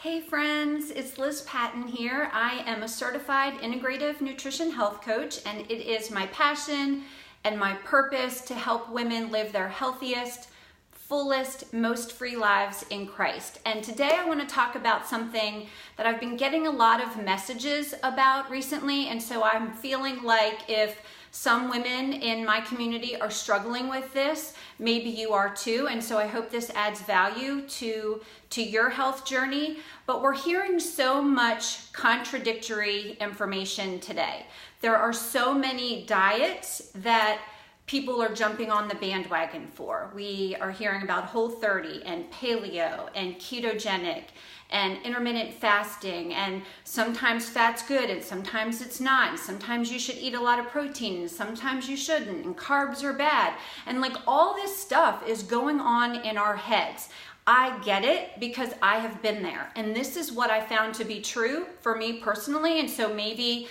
Hey friends, it's Liz Patton here. I am a certified integrative nutrition health coach, and it is my passion and my purpose to help women live their healthiest, fullest, most free lives in Christ. And today I want to talk about something that I've been getting a lot of messages about recently, and so I'm feeling like if some women in my community are struggling with this, maybe you are too, and so I hope this adds value to your health journey. But we're hearing so much contradictory information today. There are so many diets that people are jumping on the bandwagon for. We are hearing about Whole30 and paleo and ketogenic and intermittent fasting, and sometimes fat's good and sometimes it's not, and sometimes you should eat a lot of protein and sometimes you shouldn't, and carbs are bad, and like all this stuff is going on in our heads. I get it because I have been there, and this is what I found to be true for me personally, and so maybe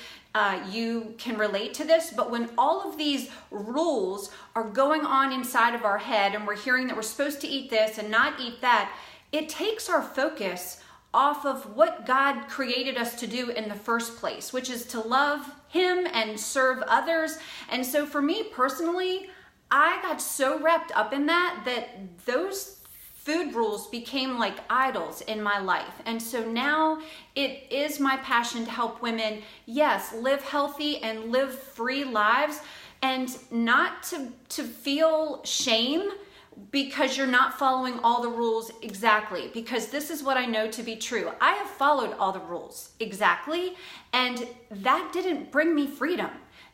you can relate to this. But when all of these rules are going on inside of our head and we're hearing that we're supposed to eat this and not eat that, it takes our focus off of what God created us to do in the first place, which is to love Him and serve others. And so for me personally, I got so wrapped up in that those food rules became like idols in my life. And so now it is my passion to help women, yes, live healthy and live free lives, and not to feel shame because you're not following all the rules exactly, because this is what I know to be true. I have followed all the rules exactly, and that didn't bring me freedom.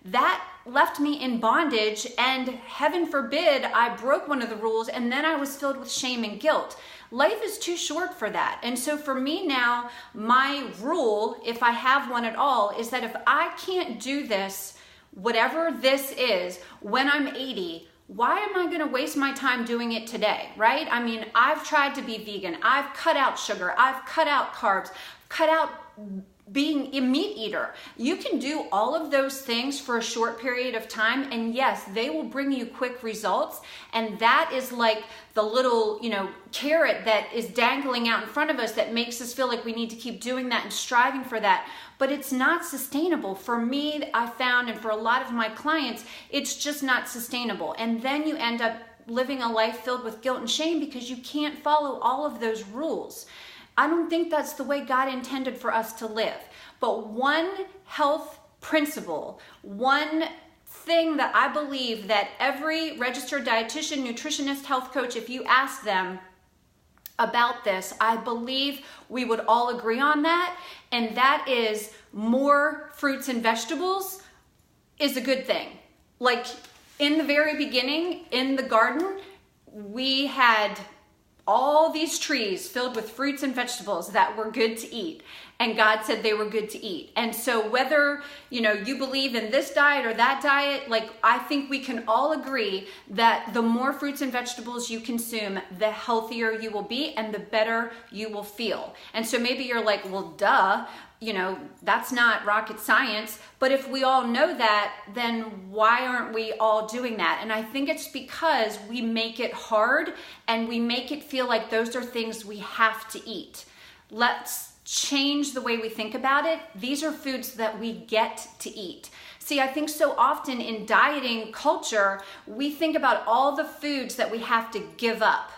That left me in bondage, and heaven forbid I broke one of the rules and then I was filled with shame and guilt. Life is too short for that. And so for me now, my rule, if I have one at all, is that if I can't do this, whatever this is, when I'm 80, why am I going to waste my time doing it today, right? I mean, I've tried to be vegan. I've cut out sugar. I've cut out carbs, cut out being a meat eater. You can do all of those things for a short period of time, and yes, they will bring you quick results, and that is like the little, carrot that is dangling out in front of us that makes us feel like we need to keep doing that and striving for that. But it's not sustainable. For me, I found, and for a lot of my clients, it's just not sustainable. And then you end up living a life filled with guilt and shame because you can't follow all of those rules. I don't think that's the way God intended for us to live. But one health principle, one thing that I believe that every registered dietitian, nutritionist, health coach, if you ask them about this, I believe we would all agree on that, and that is more fruits and vegetables is a good thing. Like in the very beginning, in the garden, we had all these trees filled with fruits and vegetables that were good to eat, and God said they were good to eat. And so whether you believe in this diet or that diet, like I think we can all agree that the more fruits and vegetables you consume, the healthier you will be and the better you will feel. And so maybe you're like, well, duh, that's not rocket science. But if we all know that, then why aren't we all doing that? And I think it's because we make it hard and we make it feel like those are things we have to eat. Let's change the way we think about it. These are foods that we get to eat. See, I think so often in dieting culture, we think about all the foods that we have to give up.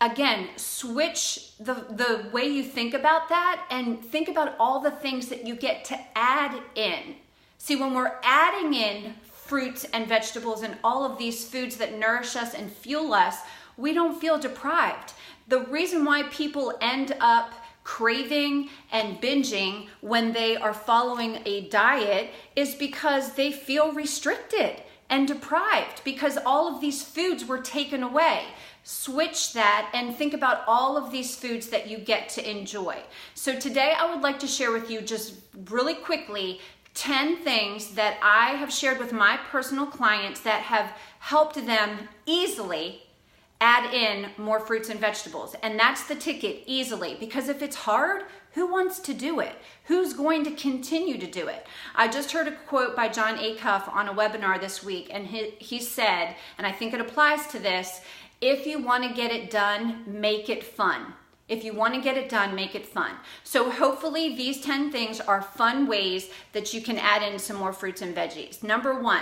Again, switch the way you think about that and think about all the things that you get to add in. See, when we're adding in fruits and vegetables and all of these foods that nourish us and fuel us, we don't feel deprived. The reason why people end up craving and binging when they are following a diet is because they feel restricted and deprived because all of these foods were taken away. Switch that and think about all of these foods that you get to enjoy. So today I would like to share with you just really quickly 10 things that I have shared with my personal clients that have helped them easily add in more fruits and vegetables. And that's the ticket, easily, because if it's hard, who wants to do it? Who's going to continue to do it? I just heard a quote by John Acuff on a webinar this week, and he said, and I think it applies to this, if you want to get it done, make it fun. If you want to get it done, make it fun. So hopefully these 10 things are fun ways that you can add in some more fruits and veggies. Number 1,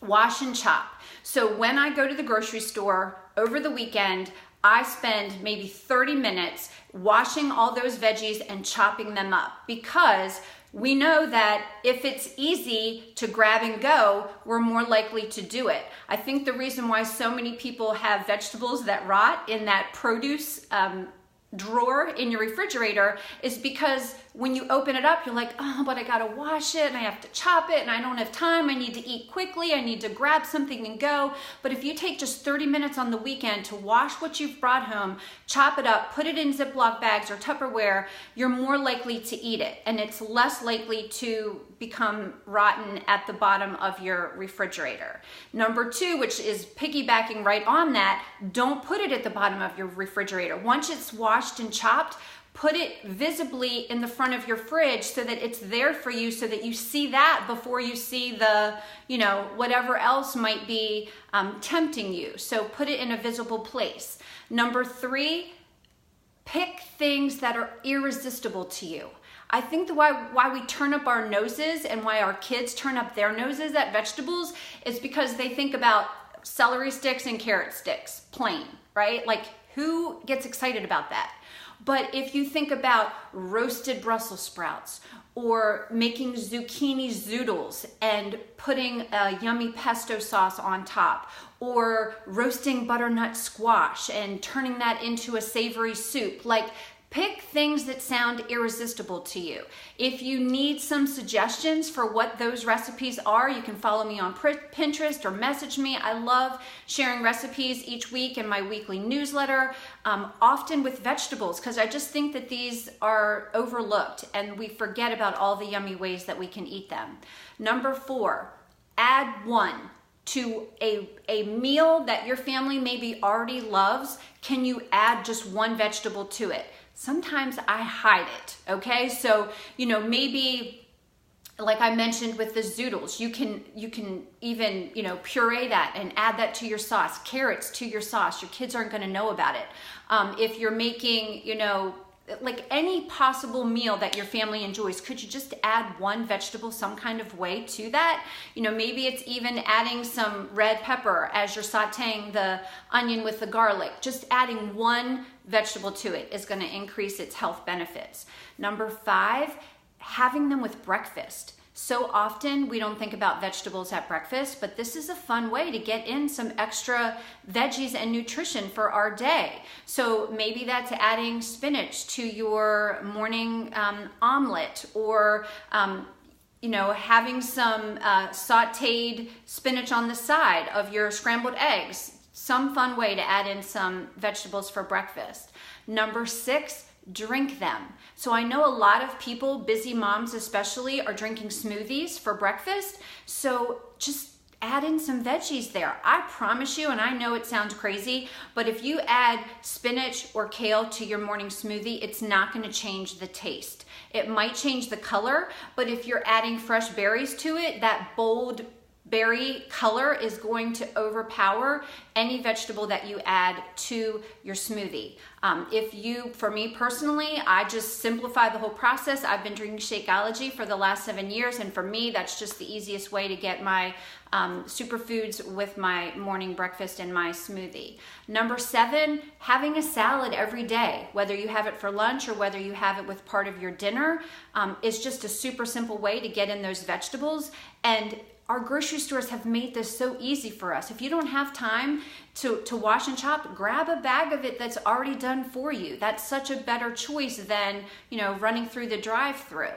wash and chop. So when I go to the grocery store over the weekend, I spend maybe 30 minutes washing all those veggies and chopping them up, because we know that if it's easy to grab and go, we're more likely to do it. I think the reason why so many people have vegetables that rot in that produce drawer in your refrigerator is because when you open it up, you're like, oh, but I gotta wash it and I have to chop it and I don't have time. I need to eat quickly. I need to grab something and go. But if you take just 30 minutes on the weekend to wash what you've brought home, chop it up, put it in Ziploc bags or Tupperware, you're more likely to eat it. And it's less likely to become rotten at the bottom of your refrigerator. Number 2, which is piggybacking right on that, don't put it at the bottom of your refrigerator. Once it's washed and chopped, put it visibly in the front of your fridge so that it's there for you, so that you see that before you see the, whatever else might be tempting you. So put it in a visible place. Number 3, pick things that are irresistible to you. I think why we turn up our noses and why our kids turn up their noses at vegetables is because they think about celery sticks and carrot sticks, plain, right? Like, who gets excited about that? But if you think about roasted Brussels sprouts or making zucchini zoodles and putting a yummy pesto sauce on top, or roasting butternut squash and turning that into a savory soup, like, pick things that sound irresistible to you. If you need some suggestions for what those recipes are, you can follow me on Pinterest or message me. I love sharing recipes each week in my weekly newsletter, often with vegetables, because I just think that these are overlooked and we forget about all the yummy ways that we can eat them. Number 4, add 1 to a meal that your family maybe already loves. Can you add just 1 vegetable to it? Sometimes I hide it, okay? So, maybe like I mentioned with the zoodles, you can even, puree that and add that to your sauce, carrots to your sauce. Your kids aren't gonna know about it. If you're making, like any possible meal that your family enjoys, could you just add 1 vegetable some kind of way to that? Maybe it's even adding some red pepper as you're sauteing the onion with the garlic. Just adding 1 vegetable to it is going to increase its health benefits. Number 5, having them with breakfast. So often we don't think about vegetables at breakfast, but this is a fun way to get in some extra veggies and nutrition for our day. So maybe that's adding spinach to your morning omelet, or having some sauteed spinach on the side of your scrambled eggs. Some fun way to add in some vegetables for breakfast. Number 6, drink them. So I know a lot of people, busy moms especially, are drinking smoothies for breakfast. So just add in some veggies there. I promise you, and I know it sounds crazy, but if you add spinach or kale to your morning smoothie, it's not going to change the taste. It might change the color, but if you're adding fresh berries to it, that bold berry color is going to overpower any vegetable that you add to your smoothie. For me personally, I just simplify the whole process. I've been drinking Shakeology for the last 7 years, and for me, that's just the easiest way to get my superfoods with my morning breakfast and my smoothie. Number 7, having a salad every day, whether you have it for lunch or whether you have it with part of your dinner, is just a super simple way to get in those vegetables. And our grocery stores have made this so easy for us. If you don't have time to wash and chop, grab a bag of it that's already done for you. That's such a better choice than, running through the drive-thru.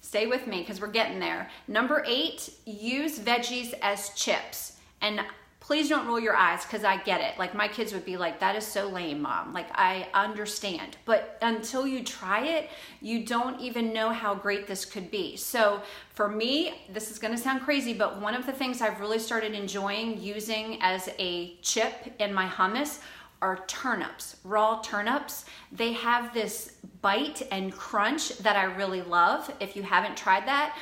Stay with me because we're getting there. Number 8, use veggies as chips. And please don't roll your eyes because I get it. Like, my kids would be like, that is so lame, Mom. Like, I understand. But until you try it, you don't even know how great this could be. So for me, this is gonna sound crazy, but one of the things I've really started enjoying using as a chip in my hummus are turnips, raw turnips. They have this bite and crunch that I really love. If you haven't tried that,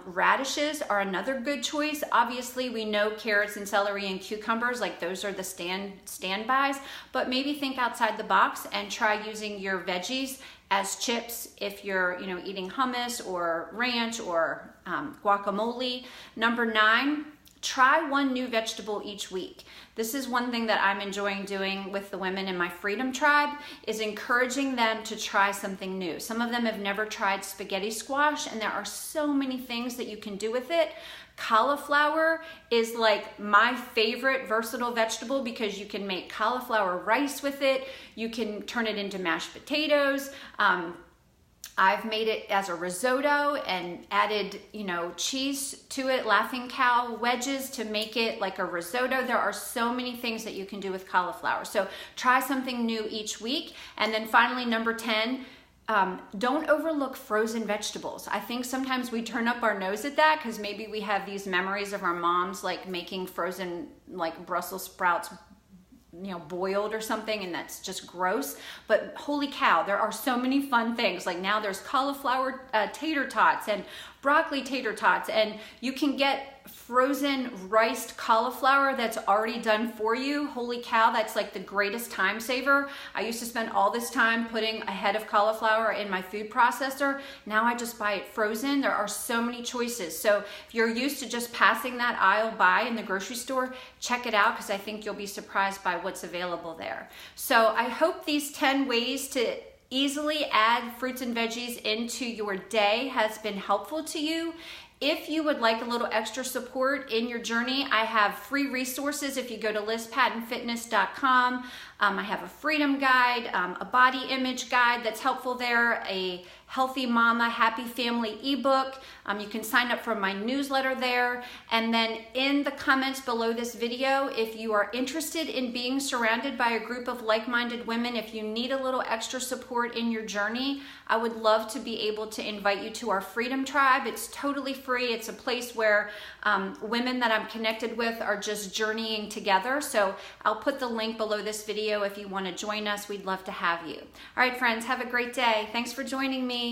radishes are another good choice. Obviously, we know carrots and celery and cucumbers, like those are the standbys, but maybe think outside the box and try using your veggies as chips if you're eating hummus or ranch or guacamole. Number 9, try one new vegetable each week. This is one thing that I'm enjoying doing with the women in my Freedom Tribe, is encouraging them to try something new. Some of them have never tried spaghetti squash, and there are so many things that you can do with it. Cauliflower is like my favorite versatile vegetable because you can make cauliflower rice with it. You can turn it into mashed potatoes. I've made it as a risotto and added, cheese to it, Laughing Cow wedges to make it like a risotto. There are so many things that you can do with cauliflower. So try something new each week. And then finally, number 10, don't overlook frozen vegetables. I think sometimes we turn up our nose at that because maybe we have these memories of our moms like making frozen like Brussels sprouts boiled or something, and that's just gross. But holy cow, there are so many fun things. Like now there's cauliflower tater tots and broccoli tater tots, and you can get frozen riced cauliflower that's already done for you. Holy cow, that's like the greatest time saver. I used to spend all this time putting a head of cauliflower in my food processor. Now I just buy it frozen. There are so many choices. So if you're used to just passing that aisle by in the grocery store, check it out because I think you'll be surprised by what's available there. So I hope these 10 ways to easily add fruits and veggies into your day has been helpful to you. If you would like a little extra support in your journey, I have free resources. If you go to lizpattonfitness.com, I have a freedom guide, a body image guide that's helpful there, a Healthy Mama, Happy Family ebook. You can sign up for my newsletter there. And then in the comments below this video, if you are interested in being surrounded by a group of like-minded women, if you need a little extra support in your journey, I would love to be able to invite you to our Freedom Tribe. It's totally free. It's a place where women that I'm connected with are just journeying together. So I'll put the link below this video if you want to join us. We'd love to have you. All right, friends, have a great day. Thanks for joining me.